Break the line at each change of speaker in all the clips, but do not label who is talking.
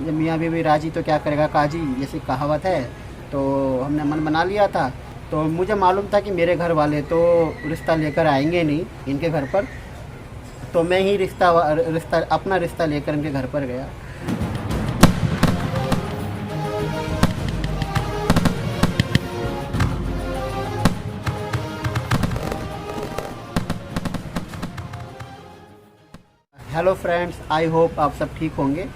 जब मियाँ बीवी राजी तो क्या करेगा काजी, जैसी कहावत है। तो हमने मन बना लिया था। तो मुझे मालूम था कि मेरे घर वाले तो रिश्ता लेकर आएंगे नहीं इनके घर पर, तो मैं ही अपना रिश्ता लेकर इनके घर पर गया। हेलो फ्रेंड्स, आई होप आप सब ठीक होंगे।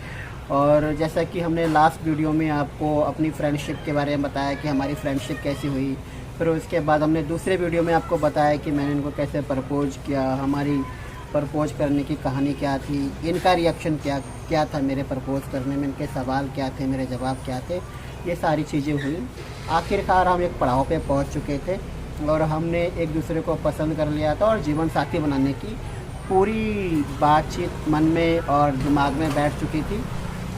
और जैसा कि हमने लास्ट वीडियो में आपको अपनी फ्रेंडशिप के बारे में बताया कि हमारी फ्रेंडशिप कैसी हुई, फिर उसके बाद हमने दूसरे वीडियो में आपको बताया कि मैंने इनको कैसे प्रपोज़ किया, हमारी प्रपोज़ करने की कहानी क्या थी, इनका रिएक्शन क्या था मेरे प्रपोज़ करने में, इनके सवाल क्या थे, मेरे जवाब क्या थे, ये सारी चीज़ें हुई। आखिरकार हम एक पड़ाव पे पहुंच चुके थे और हमने एक दूसरे को पसंद कर लिया था और जीवन साथी बनाने की पूरी बातचीत मन में और दिमाग में बैठ चुकी थी।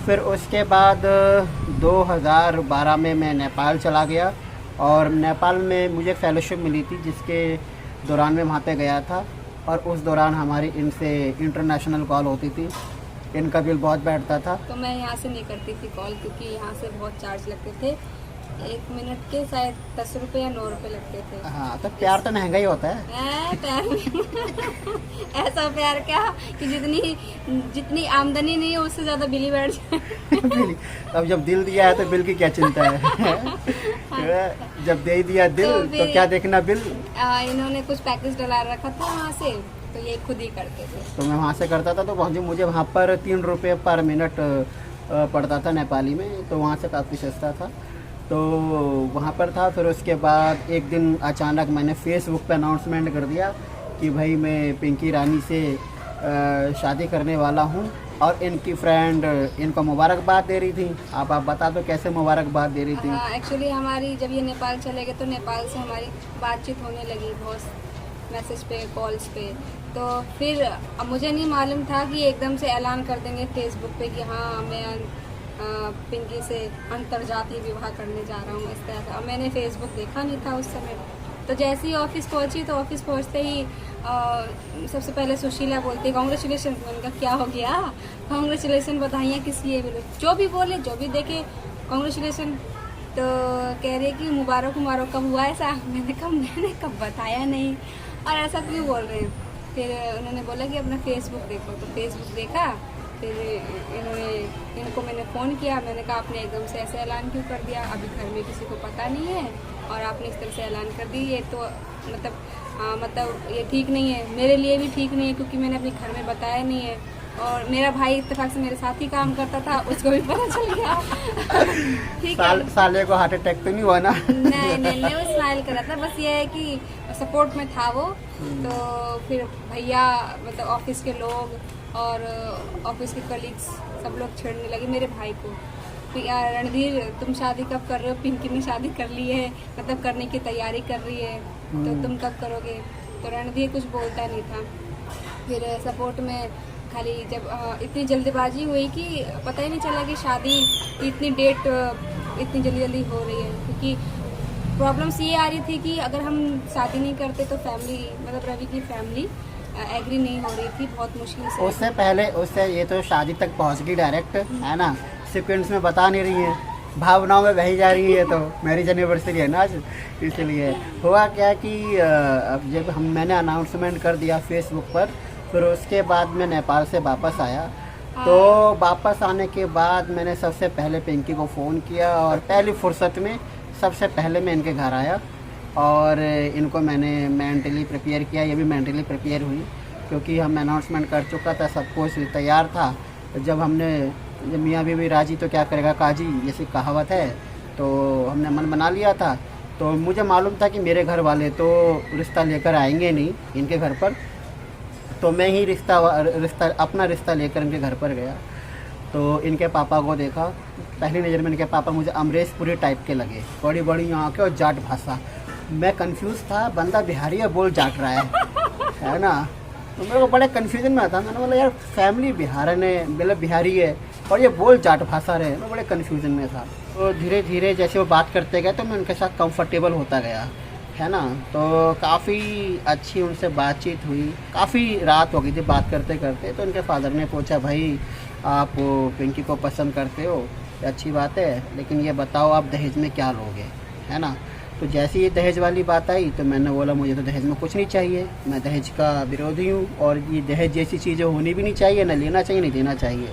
फिर उसके बाद 2012 में मैं नेपाल चला गया और नेपाल में मुझे फेलोशिप मिली थी, जिसके दौरान मैं वहाँ पे गया था। और उस दौरान हमारी इनसे इंटरनेशनल कॉल होती थी, इनका बिल बहुत बैठता था।
तो मैं यहाँ से नहीं करती थी कॉल, क्योंकि यहाँ से बहुत चार्ज लगते थे। 1 मिनट के शायद 10 रुपये या 9 रुपये लगते थे।
हाँ, तो प्यार तो महंगा ही होता है।
प्यार ऐसा प्यार क्या कि जितनी आमदनी नहीं है उससे ज्यादा बिल ही बैठ जाए।
अब जब दिल दिया है तो बिल की क्या चिंता है। जब दे दिया दिल तो क्या देखना बिल।
इन्होंने कुछ पैकेज डला रखा था वहाँ से, तो ये खुद ही करते थे।
तो मैं वहाँ से करता था, तो मुझे वहाँ पर 3 रुपये पर मिनट पड़ता था नेपाली में, तो वहाँ से काफ़ी सस्ता था। तो वहाँ पर था। फिर उसके बाद एक दिन अचानक मैंने फेसबुक पे अनाउंसमेंट कर दिया कि भाई मैं पिंकी रानी से शादी करने वाला हूँ। और इनकी फ्रेंड इनको मुबारकबाद दे रही थी। आप बता दो कैसे मुबारकबाद दे रही थी।
एक्चुअली हमारी जब ये नेपाल चले गए तो नेपाल से हमारी बातचीत होने लगी बहुत, मैसेज पे, कॉल्स पे। तो फिर अब मुझे नहीं मालूम था कि एकदम से ऐलान कर देंगे फेसबुक पे कि हाँ मैं पिंकी से अंतरजातीय विवाह करने जा रहा हूँ, इस तरह का। मैंने फेसबुक देखा नहीं था उस समय। तो जैसे ही ऑफिस पहुँची तो ऑफिस पहुँचते ही सबसे पहले सुशीला बोलती कॉन्ग्रेचुलेसन। मैंने कहा क्या हो गया, कॉन्ग्रेचुलेसन बधाइयाँ किस लिए बोले, जो भी बोले जो भी देखे कॉन्ग्रेचुलेसन। तो कह रही है कि मुबारक मुबारक, कब हुआ ऐसा। मैंने कब बताया नहीं, और ऐसा क्यों बोल रहे हैं। फिर उन्होंने बोला कि अपना फेसबुक देखो। तो फेसबुक देखा, फिर इनको मैंने फ़ोन किया। मैंने कहा आपने एकदम से ऐसे ऐलान क्यों कर दिया, अभी घर में किसी को पता नहीं है और आपने इस तरह से ऐलान कर दी। ये तो मतलब ये ठीक नहीं है, मेरे लिए भी ठीक नहीं है, क्योंकि मैंने अपने घर में बताया नहीं है। और मेरा भाई इत्तेफाक से मेरे साथ ही काम करता था, उसको भी पता चल गया। ठीक है,
साले को हार्ट अटैक तो नहीं हुआ ना।
नहीं वो स्माइल कर रहा था, बस ये है कि सपोर्ट में था वो। तो फिर भैया, मतलब ऑफिस के लोग और ऑफिस के कलीग्स सब लोग छेड़ने लगे मेरे भाई को। फिर यार रणधीर तुम शादी कब कर रहे हो, पिंकी ने शादी कर ली है, मतलब करने की तैयारी कर रही है, तो तुम कब करोगे। तो रणधीर कुछ बोलता नहीं था। फिर सपोर्ट में खाली जब इतनी जल्दबाजी हुई कि पता ही नहीं चला कि शादी की इतनी डेट इतनी जल्दी हो रही है। क्योंकि प्रॉब्लम्स ये आ रही थी कि अगर हम शादी नहीं करते तो फैमिली, मतलब रवि की फैमिली एग्री नहीं हो रही थी, बहुत मुश्किल से।
उससे ये तो शादी तक पहुंच गई डायरेक्ट, है ना। सीक्वेंस में बता नहीं रही है, भावनाओं में बही जा रही है। तो मैरिज एनिवर्सरी है ना आज, इसलिए हुआ क्या कि अब जब मैंने अनाउंसमेंट कर दिया फेसबुक पर, फिर उसके बाद मैं नेपाल से वापस आया। तो वापस आने के बाद मैंने सबसे पहले पिंकी को फ़ोन किया और पहली फुर्सत में सबसे पहले मैं इनके घर आया और इनको मैंने मेंटली प्रिपेयर किया। ये भी मेंटली प्रिपेयर हुई क्योंकि हम अनाउंसमेंट कर चुका था, सब कुछ तैयार था। जब मियाँ बीवी राजी तो क्या करेगा काजी, जैसी कहावत है। तो हमने मन बना लिया था। तो मुझे मालूम था कि मेरे घर वाले तो रिश्ता लेकर आएंगे नहीं इनके घर पर, तो मैं ही अपना रिश्ता लेकर इनके घर पर गया। तो इनके पापा को देखा, पहली नज़र में इनके पापा मुझे अमरीश पुरी टाइप के लगे, बड़ी बड़ी आँखें और जाट भाषा। मैं कंफ्यूज था, बंदा बिहारी है बोल जाट रहा है ना। तो मेरे को बड़े कन्फ्यूजन में था। मैंने बोला यार फैमिली बिहारी है और ये बोल जाट भाषा रहे। मैं बड़े कन्फ्यूजन में था। तो धीरे धीरे जैसे वो बात करते गए तो मैं उनके साथ कंफर्टेबल होता गया, है ना। तो काफ़ी अच्छी उनसे बातचीत हुई, काफ़ी रात हो गई थी बात करते करते। तो उनके फादर ने पूछा भाई आप पिंकी को पसंद करते हो, ये अच्छी बात है, लेकिन ये बताओ आप दहेज में क्या लोगे, है ना। तो जैसे ही दहेज वाली बात आई तो मैंने बोला मुझे तो दहेज में कुछ नहीं चाहिए, मैं दहेज का विरोधी हूँ और ये दहेज जैसी चीज़ें होनी भी नहीं चाहिए, ना लेना चाहिए नहीं देना चाहिए।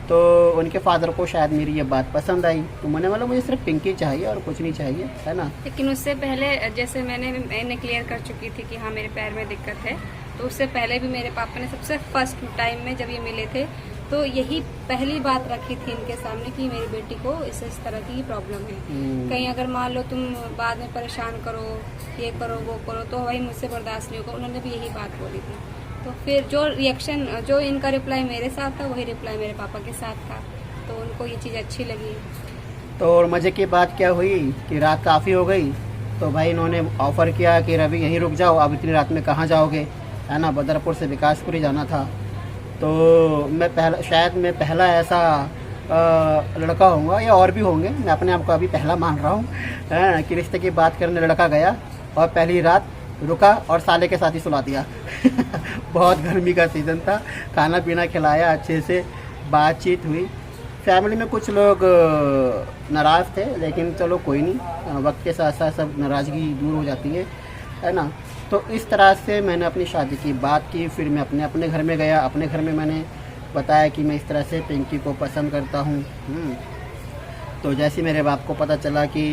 तो उनके फादर को शायद मेरी ये बात पसंद आई, तो मैंने बोला मुझे सिर्फ पिंकी चाहिए और कुछ नहीं चाहिए, है ना।
लेकिन उससे पहले जैसे मैंने क्लियर कर चुकी थी कि हाँ मेरे पैर में दिक्कत है, तो उससे पहले भी मेरे पापा ने सबसे फर्स्ट टाइम में जब ये मिले थे तो यही पहली बात रखी थी इनके सामने कि मेरी बेटी को इस तरह की प्रॉब्लम है। कहीं अगर मान लो तुम बाद में परेशान करो, ये करो वो करो, तो वही मुझसे बर्दाश्त नहीं होगा। उन्होंने भी यही बात बोली थी। तो फिर जो रिएक्शन, जो इनका रिप्लाई मेरे साथ था वही रिप्लाई मेरे पापा के साथ था, तो उनको ये चीज़ अच्छी लगी।
तो और मज़े की बात क्या हुई कि रात काफ़ी हो गई, तो भाई इन्होंने ऑफ़र किया कि रवि यहीं रुक जाओ, अब इतनी रात में कहाँ जाओगे, है ना। बदरपुर से विकासपुरी जाना था। तो मैं पहला ऐसा लड़का होऊंगा, या और भी होंगे, मैं अपने आप को अभी पहला मान रहा हूँ कि रिश्ते की बात करने लड़का गया और पहली रात रुका और साले के साथ ही सुला दिया। बहुत गर्मी का सीज़न था, खाना पीना खिलाया, अच्छे से बातचीत हुई। फैमिली में कुछ लोग नाराज़ थे, लेकिन चलो कोई नहीं, वक्त के साथ साथ सब नाराज़गी दूर हो जाती है ना। तो इस तरह से मैंने अपनी शादी की बात की। फिर मैं अपने घर में गया, अपने घर में मैंने बताया कि मैं इस तरह से पिंकी को पसंद करता हूँ। तो जैसे मेरे बाप को पता चला कि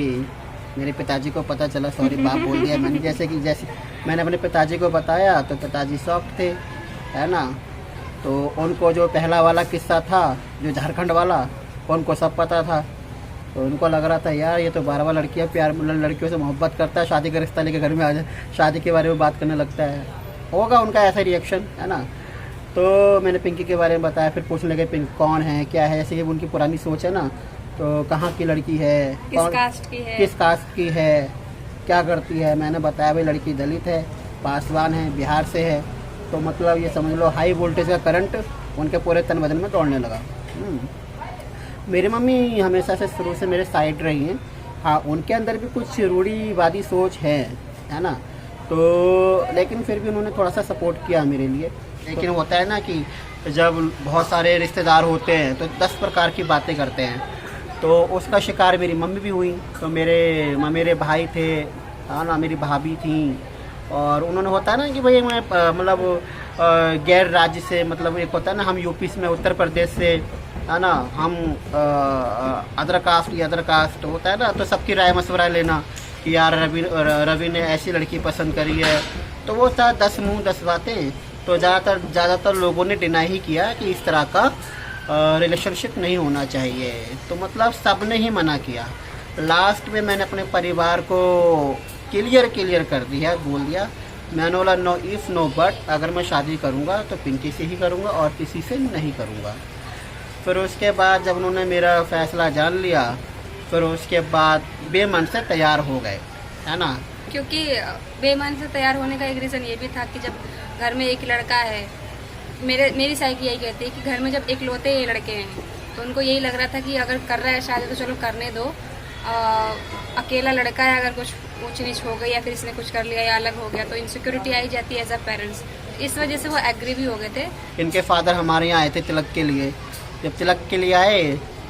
मेरे पिताजी को पता चला, सॉरी बाप बोल दिया मैंने, जैसे मैंने अपने पिताजी को बताया तो पिताजी शॉक थे, है ना। तो उनको जो पहला वाला किस्सा था, जो झारखंड वाला, उनको सब पता था। तो उनको लग रहा था यार ये तो 12वां लड़कियाँ प्यार लड़कियों से मोहब्बत करता है, शादी का रिश्ता लेके घर में आ जाए, शादी के बारे में बात करने लगता है, होगा उनका ऐसा रिएक्शन, है ना। तो मैंने पिंकी के बारे में बताया, फिर पूछने लगे पिंकी कौन है, क्या है, ऐसे ही उनकी पुरानी सोच है ना। तो कहाँ की लड़की है,
किस कास्ट की है,
क्या करती है। मैंने बताया भाई लड़की दलित है, पासवान है, बिहार से है। तो मतलब ये समझ लो हाई वोल्टेज का करंट उनके पूरे तन बदन में दौड़ने लगा। मेरी मम्मी हमेशा से शुरू से मेरे साइड रही हैं। हाँ, उनके अंदर भी कुछ रूढ़िवादी सोच है ना। तो लेकिन फिर भी उन्होंने थोड़ा सा सपोर्ट किया मेरे लिए। लेकिन होता है ना कि जब बहुत सारे रिश्तेदार होते हैं तो 10 प्रकार की बातें करते हैं, तो उसका शिकार मेरी मम्मी भी हुई। तो मेरे भाई थे, हाँ ना, मेरी भाभी थी, और उन्होंने होता है ना कि भाई मैं मतलब गैर राज्य से, मतलब एक होता है ना हम यूपी में, उत्तर प्रदेश से, है ना, हम अदर कास्ट होता है ना। तो सबकी राय मशवरा लेना कि यार रवि ने ऐसी लड़की पसंद करी है, तो वो था 10 मुँह 10 बातें। तो ज़्यादातर लोगों ने डिनाई ही किया कि इस तरह का रिलेशनशिप नहीं होना चाहिए। तो मतलब सब ने ही मना किया। लास्ट में मैंने अपने परिवार को क्लियर कर दिया, बोल दिया, मैंने बोला नो इफ़ नो बट, अगर मैं शादी करूँगा तो पिंकी से ही करूँगा और किसी से नहीं करूँगा। फिर उसके बाद जब उन्होंने मेरा फ़ैसला जान लिया, फिर उसके बाद बेमन से तैयार हो गए, है ना।
क्योंकि बेमन से तैयार होने का एक रीज़न ये भी था कि जब घर में एक लड़का है, मेरी साइकी यही कहती है कि घर में जब इकलौते ये लड़के हैं तो उनको यही लग रहा था कि अगर कर रहा है शादी तो चलो करने दो, अकेला लड़का है, अगर कुछ ऊंच नीच हो गई या फिर इसने कुछ कर लिया या अलग हो गया तो इनसिक्योरिटी आई जाती है एज अ पेरेंट्स। इस वजह से वो एग्री भी हो गए थे।
इनके फादर हमारे यहाँ आए थे तिलक के लिए। जब तिलक के लिए आए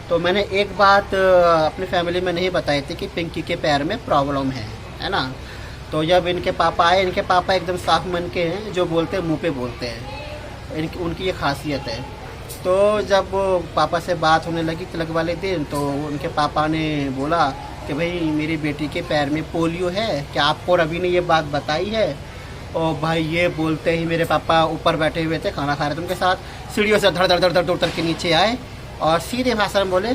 तो मैंने एक बात अपनी फैमिली में नहीं बताई थी कि पिंकी के पैर में प्रॉब्लम है ना। तो जब इनके पापा आए, इनके पापा एकदम साफ मन के हैं, जो बोलते हैं मुँह पे बोलते हैं, उनकी ये खासियत है। तो जब पापा से बात होने लगी तिलक वाले दिन, तो उनके पापा ने बोला कि भाई मेरी बेटी के पैर में पोलियो है, क्या आपको रवि ने ये बात बताई है। और भाई ये बोलते ही मेरे पापा ऊपर बैठे हुए थे, खाना खा रहे थे उनके साथ, सीढ़ियों से धड़ धड़ उतर के नीचे आए और सीधे भाषा में बोले,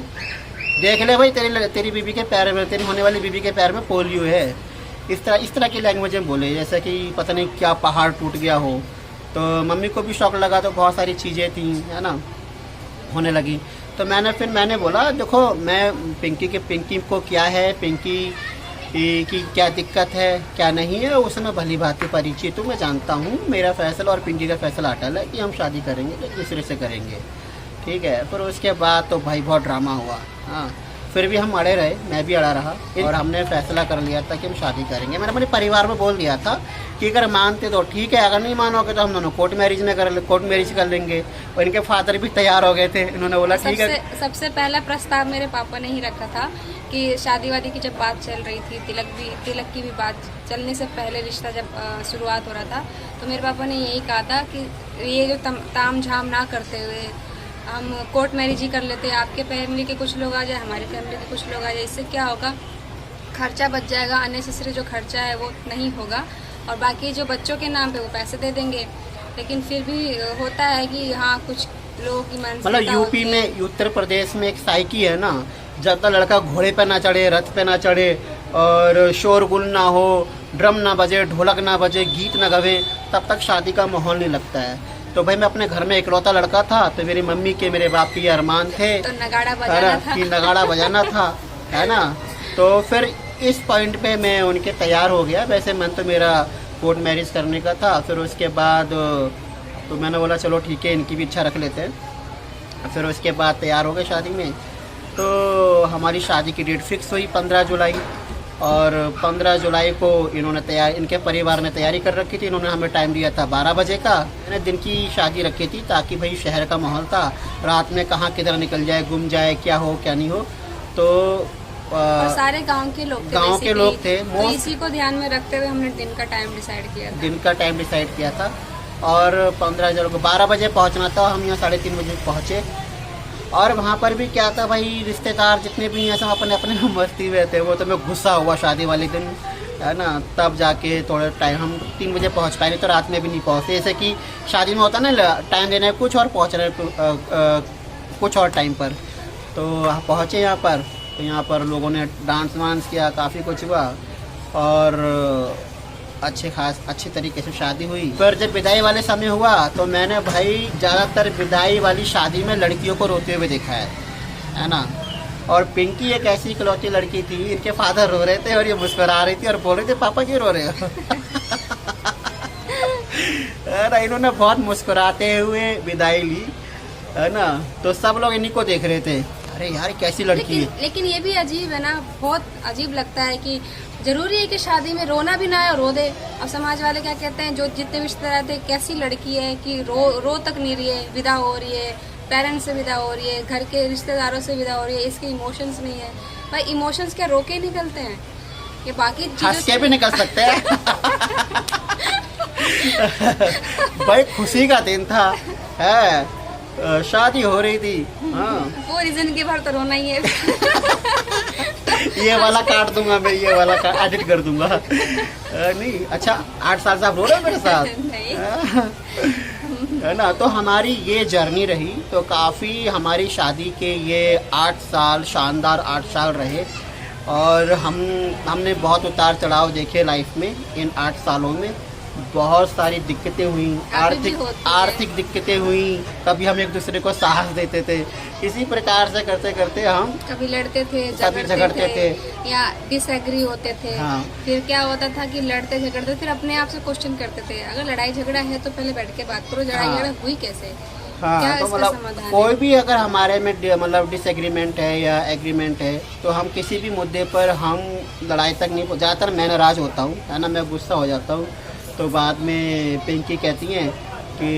देख ले भाई तेरी बीबी के पैर में, तेरी होने वाली बीबी के पैर में पोलियो है। इस तरह की लैंग्वेज में बोले, जैसे कि पता नहीं क्या पहाड़ टूट गया हो। तो मम्मी को भी शौक लगा, तो बहुत सारी चीज़ें थी, है ना, होने लगी। तो मैंने बोला देखो, मैं पिंकी को क्या है, पिंकी की क्या दिक्कत है क्या नहीं है, उसमें भली भांति परिचित हूँ, मैं जानता हूँ। मेरा फैसला और पिंकी का फैसला अटल है कि हम शादी करेंगे, एक दूसरे से करेंगे, ठीक है। फिर उसके बाद तो भाई बहुत ड्रामा हुआ। हाँ, फिर भी हम अड़े रहे, मैं भी अड़ा रहा और हमने फैसला कर लिया था कि हम शादी करेंगे। मैंने अपने परिवार में बोल दिया था कि अगर मानते तो ठीक है, अगर नहीं मानोगे तो हम दोनों कोर्ट मैरिज कर लेंगे। और इनके फादर भी तैयार हो गए थे, इन्होंने बोला ठीक है।
सबसे पहला प्रस्ताव मेरे पापा ने ही रखा था कि शादी वादी की जब बात चल रही थी, तिलक की भी बात चलने से पहले रिश्ता जब शुरुआत हो रहा था, तो मेरे पापा ने यही कहा था कि ये जो ताम झाम ना करते हुए हम कोर्ट मैरिज ही कर लेते हैं। आपके फैमिली के कुछ लोग आ जाए, हमारी फैमिली के कुछ लोग आ जाए, इससे क्या होगा, खर्चा बच जाएगा, अननेसेसरी जो खर्चा है वो नहीं होगा, और बाकी जो बच्चों के नाम पे वो पैसे दे देंगे। लेकिन फिर भी होता है कि हाँ, कुछ लोगों की मानसिकता
मतलब यूपी में, उत्तर प्रदेश में एक साइकी है ना, जब तक लड़का घोड़े पे ना चढ़े, रथ पे ना चढ़े और शोरगुल ना हो, ड्रम ना बजे, ढोलक ना बजे, गीत ना गवे, तब तक शादी का माहौल नहीं लगता है। तो भाई मैं अपने घर में इकलौता लड़का था, तो मेरी मम्मी के, मेरे बाप के अरमान थे
तो नगाड़ा बजाना था,
है ना। तो फिर इस पॉइंट पे मैं उनके तैयार हो गया। वैसे मन तो मेरा कोर्ट मैरिज करने का था। फिर उसके बाद तो मैंने बोला चलो ठीक है, इनकी भी इच्छा रख लेते हैं। फिर उसके बाद तैयार हो गए शादी में। तो हमारी शादी की डेट फिक्स हुई 15 जुलाई, और 15 जुलाई को इनके परिवार ने तैयारी कर रखी थी। इन्होंने हमें टाइम दिया था 12 बजे का। मैंने दिन की शादी रखी थी ताकि भाई शहर का माहौल था, रात में कहाँ किधर निकल जाए, गुम जाए, क्या हो क्या नहीं हो। तो
और सारे गांव के लोग थे,
तो
इसी को ध्यान में रखते हुए हमने दिन का टाइम डिसाइड किया था।
और 15 जुलाई को 12 बजे पहुँचना था। हम यहाँ 3:30 बजे पहुँचे। और वहाँ पर भी क्या था भाई, रिश्तेदार जितने भी हैं सब अपने अपने मस्ती में थे। वो तो मैं गुस्सा हुआ शादी वाले दिन, है ना, तब जाके थोड़ा टाइम, हम 3 बजे पहुँच पाए, नहीं तो रात में भी नहीं पहुँचते। जैसे कि शादी में होता ना, टाइम देना है कुछ और पहुँच रहे कुछ और टाइम पर। तो पहुँचे यहाँ पर, तो यहाँ पर लोगों ने डांस वांस किया, काफ़ी कुछ हुआ और अच्छी तरीके से शादी हुई। पर जब विदाई वाले समय हुआ तो मैंने भाई ज़्यादातर विदाई वाली शादी में लड़कियों को रोते हुए देखा है ना। और पिंकी एक ऐसी इकलौती लड़की थी, इनके फादर रो रहे थे और ये मुस्कुरा रही थी और बोल रहे थे पापा क्यों रो रहे हो। है ना, इन्होंने बहुत मुस्कुराते हुए विदाई ली, है ना। तो सब लोग इन्हीं को देख रहे थे, अरे यार कैसी लड़की है।
लेकिन ये भी अजीब है ना, बहुत अजीब लगता है कि जरूरी है कि शादी में रोना भी ना है और रो दे। और समाज वाले क्या कहते हैं, जो जितने रिश्तेदार थे, कैसी लड़की है कि रो तक नहीं रही है, विदा हो रही है, पेरेंट्स से विदा हो रही है, घर के रिश्तेदारों से विदा हो रही है, इसके इमोशंस नहीं है। भाई इमोशंस क्या रोके ही निकलते हैं, ये बाकी
हंस के भी निकल सकते हैं। भाई खुशी का दिन था, है, शादी हो रही थी। हाँ,
पूरी जिंदगी भर तो रोना ही है।
ये वाला काट दूंगा मैं, ये वाला एडिट कर दूंगा। नहीं, अच्छा 8 साल से आप रो रहे हो मेरे साथ। है ना। तो हमारी ये जर्नी रही, तो काफ़ी हमारी शादी के ये 8 साल शानदार 8 साल रहे। और हमने बहुत उतार चढ़ाव देखे लाइफ में। इन 8 सालों में बहुत सारी दिक्कतें हुई, आर्थिक दिक्कतें हुई, कभी हम एक दूसरे को साहस देते थे। इसी प्रकार से करते करते हम
कभी लड़ते थे, झगड़ते थे या डिसएग्री होते थे। हाँ। फिर क्या होता था कि लड़ते झगड़ते, फिर अपने आप से क्वेश्चन करते थे, अगर लड़ाई झगड़ा है तो पहले बैठ के बात करो, लड़ाई झगड़ा हुई कैसे।
हाँ, तो मतलब कोई भी अगर हमारे में मतलब डिसएग्रीमेंट है या एग्रीमेंट है, तो हम किसी भी मुद्दे पर हम लड़ाई तक नहीं, ज़्यादातर मैं नाराज़ होता हूँ, है ना, मैं गुस्सा हो जाता हूँ। तो बाद में पिंकी कहती हैं कि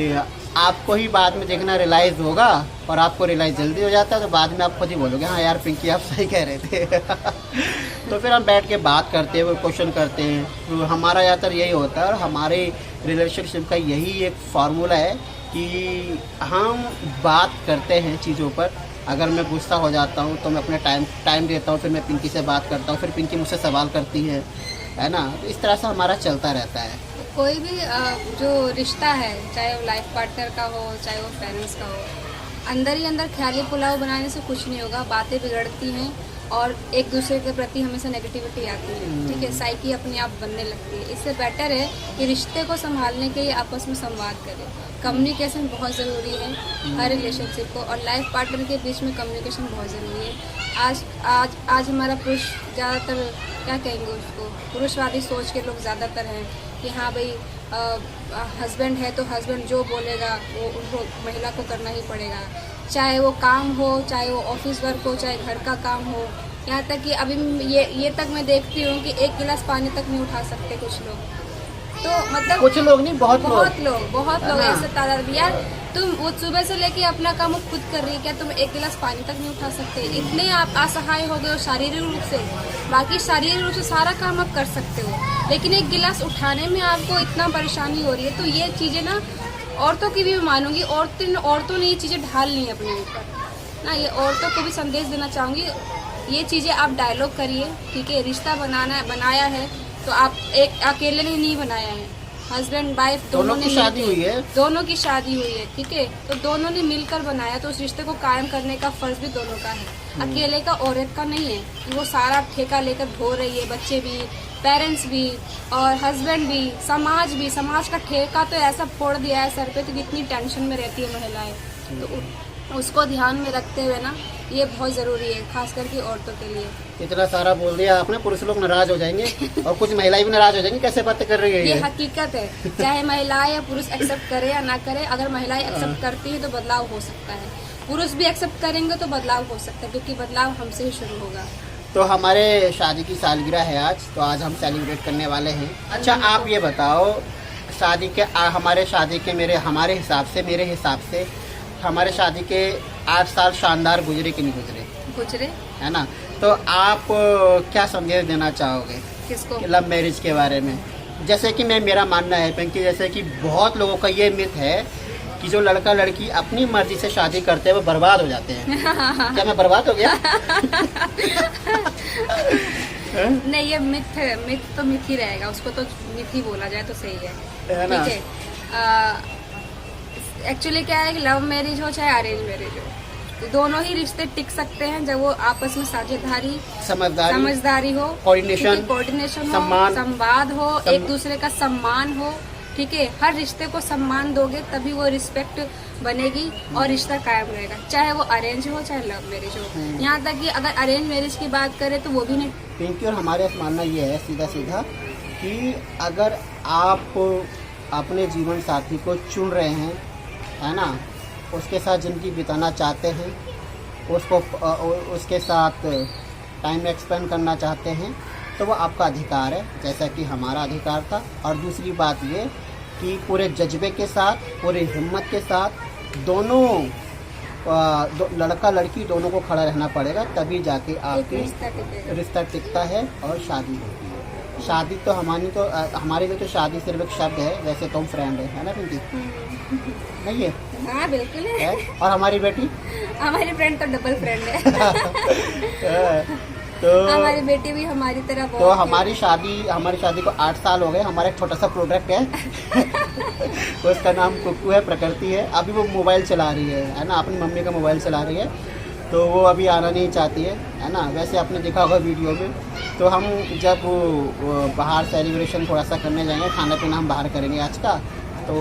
आपको ही बाद में देखना रियलाइज़ होगा, और आपको रियलाइज़ जल्दी हो जाता है, तो बाद में आप खुद ही बोलोगे हाँ यार पिंकी आप सही कह रहे थे। तो फिर हम बैठ के बात करते हैं, क्वेश्चन करते हैं। तो हमारा ज़्यादातर यही होता है, और हमारे रिलेशनशिप का यही एक फार्मूला है कि हम बात करते हैं चीज़ों पर। अगर मैं गुस्सा हो जाता हूँ तो मैं अपने टाइम देता हूँ, फिर मैं पिंकी से बात करता हूँ, फिर पिंकी मुझसे सवाल करती है ना। तो इस तरह से हमारा चलता रहता है।
कोई भी जो रिश्ता है, चाहे वो लाइफ पार्टनर का हो, चाहे वो पेरेंट्स का हो, अंदर ही अंदर ख्याली पुलाव बनाने से कुछ नहीं होगा। बातें बिगड़ती हैं और एक दूसरे के प्रति हमेशा नेगेटिविटी आती है, ठीक है, साइकी अपने आप बनने लगती है। इससे बेटर है कि रिश्ते को संभालने के लिए आपस में संवाद करें। कम्युनिकेशन बहुत ज़रूरी है हर रिलेशनशिप को, और लाइफ पार्टनर के बीच में कम्युनिकेशन बहुत ज़रूरी है। आज हमारा पुरुष ज़्यादातर, क्या कहेंगे उसको, पुरुषवादी सोच के लोग ज़्यादातर हैं कि हाँ भाई हस्बैंड है तो हस्बैंड जो बोलेगा वो उनको महिला को करना ही पड़ेगा। चाहे वो काम हो, चाहे वो ऑफिस वर्क हो, चाहे घर का काम हो। यहाँ तक कि अभी ये तक मैं देखती हूँ कि 1 गिलास पानी तक नहीं उठा सकते कुछ लोग। तो मतलब
कुछ लोग नहीं, बहुत
लोग
है ना?
ऐसे तादाद भी। यार तुम वो सुबह से लेके अपना काम खुद कर रही है, क्या तुम 1 गिलास पानी तक नहीं उठा सकते? इतने आप असहाय हो गए हो शारीरिक रूप से, बाकी शारीरिक रूप से सारा काम आप कर सकते हो, लेकिन 1 गिलास उठाने में आपको इतना परेशानी हो रही है। तो ये चीजें ना औरतों की भी मानूंगी, औरतों ने ये चीजें ढाल ली है अपने ऊपर ना। ये औरतों को भी संदेश देना चाहूंगी, ये चीजें आप डायलॉग करिए, ठीक है? रिश्ता बनाया है तो आप एक अकेले ने नहीं बनाया है, हस्बैंड वाइफ दोनों
की शादी हुई है,
दोनों की शादी हुई है, ठीक है? तो दोनों ने मिलकर बनाया, तो उस रिश्ते को कायम करने का फर्ज भी दोनों का है, अकेले का औरत का नहीं है कि वो सारा ठेका लेकर ढो रही है। बच्चे भी, पेरेंट्स भी और हस्बैंड भी, समाज का ठेका तो ऐसा फोड़ दिया है सर पे, तो कितनी टेंशन में रहती है महिलाएं। तो उसको ध्यान में रखते हुए ना ये बहुत जरूरी है, खास करके औरतों के लिए।
इतना सारा बोल दिया आपने, पुरुष लोग नाराज हो जाएंगे और कुछ महिलाएं भी नाराज हो जाएंगी, कैसे बातें कर रही है
ये हकीकत है, चाहे महिलाएं या पुरुष एक्सेप्ट करे या ना करे। अगर महिलाएं एक्सेप्ट करती है तो बदलाव हो सकता है, पुरुष भी एक्सेप्ट करेंगे तो बदलाव हो सकता है, क्योंकि बदलाव हमसे ही शुरू होगा।
तो हमारे शादी की सालगिरह है आज, तो आज हम सेलिब्रेट करने वाले हैं। अच्छा आप ये बताओ, हमारे शादी के मेरे हिसाब से हमारे शादी के 8 साल शानदार गुजरे कि नहीं गुजरे, है ना? तो आप क्या संदेश देना चाहोगे
किसको
लव मैरिज के बारे में? जैसे कि मेरा मानना है पिंकी, जैसे कि बहुत लोगों का ये मिथ है कि जो लड़का लड़की अपनी मर्जी से शादी करते हैं वो बर्बाद हो जाते हैं। क्या मैं बर्बाद हो गया?
नहीं, ये मिथ तो मिथ ही रहेगा, उसको तो मिथ ही बोला जाए तो सही है ना? ठीक है। एक्चुअली क्या है कि लव मैरिज हो चाहे अरेंज मैरिज हो, तो दोनों ही रिश्ते टिक सकते हैं जब वो आपस में साझेदारी, समझदारी हो, कोऑर्डिनेशन हो, संवाद हो, एक दूसरे का सम्मान हो, ठीक है? हर रिश्ते को सम्मान दोगे तभी वो रिस्पेक्ट बनेगी और रिश्ता कायम रहेगा, चाहे वो अरेंज हो चाहे लव मैरिज हो। यहाँ तक कि अगर अरेंज मैरिज की बात करें तो वो भी नहीं।
पिंकी और हमारे मानना ये है सीधा कि अगर आप अपने जीवन साथी को चुन रहे हैं, है ना, उसके साथ ज़िंदगी बिताना चाहते हैं, उसके साथ टाइम एक्सपेंड करना चाहते हैं, तो वो आपका अधिकार है, जैसा कि हमारा अधिकार था। और दूसरी बात ये कि पूरे जज्बे के साथ, पूरी हिम्मत के साथ दोनों लड़का लड़की दोनों को खड़ा रहना पड़ेगा, तभी जाके आपकी रिश्ता टिकता है और शादी होती है। शादी तो हमारे लिए तो शादी सिर्फ एक शब्द है, वैसे तो हम फ्रेंड है ना पिंकी? नहीं है?
हाँ बिल्कुल है।
और हमारी बेटी
हमारी फ्रेंड तो डबल फ्रेंड है।
तो
हमारी बेटी भी हमारी तरह बहुत।
तो हमारी शादी को 8 साल हो गए। हमारा एक छोटा सा प्रोडक्ट है उसका नाम कुक्कू है, प्रकृति है। अभी वो मोबाइल चला रही है ना, अपनी मम्मी का मोबाइल चला रही है, तो वो अभी आना नहीं चाहती है ना? वैसे आपने देखा होगा वीडियो में। तो हम जब बाहर सेलिब्रेशन थोड़ा सा करने जाएंगे, खाना पीना हम बाहर करेंगे आज का, तो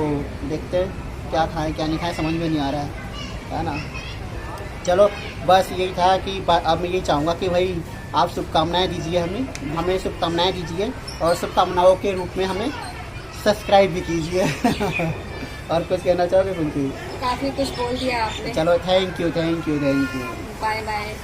देखते हैं क्या खाएं क्या नहीं खाएं, समझ में नहीं आ रहा है ना? चलो बस यही था कि अब मैं यही चाहूँगा कि भाई आप शुभकामनाएं दीजिए, हमें शुभकामनाएं दीजिए और शुभकामनाओं के रूप में हमें सब्सक्राइब भी कीजिए। और कुछ कहना चाहोगे पिंकी?
काफ़ी कुछ बोल दिया आपने।
चलो थैंक यू।
Bye bye.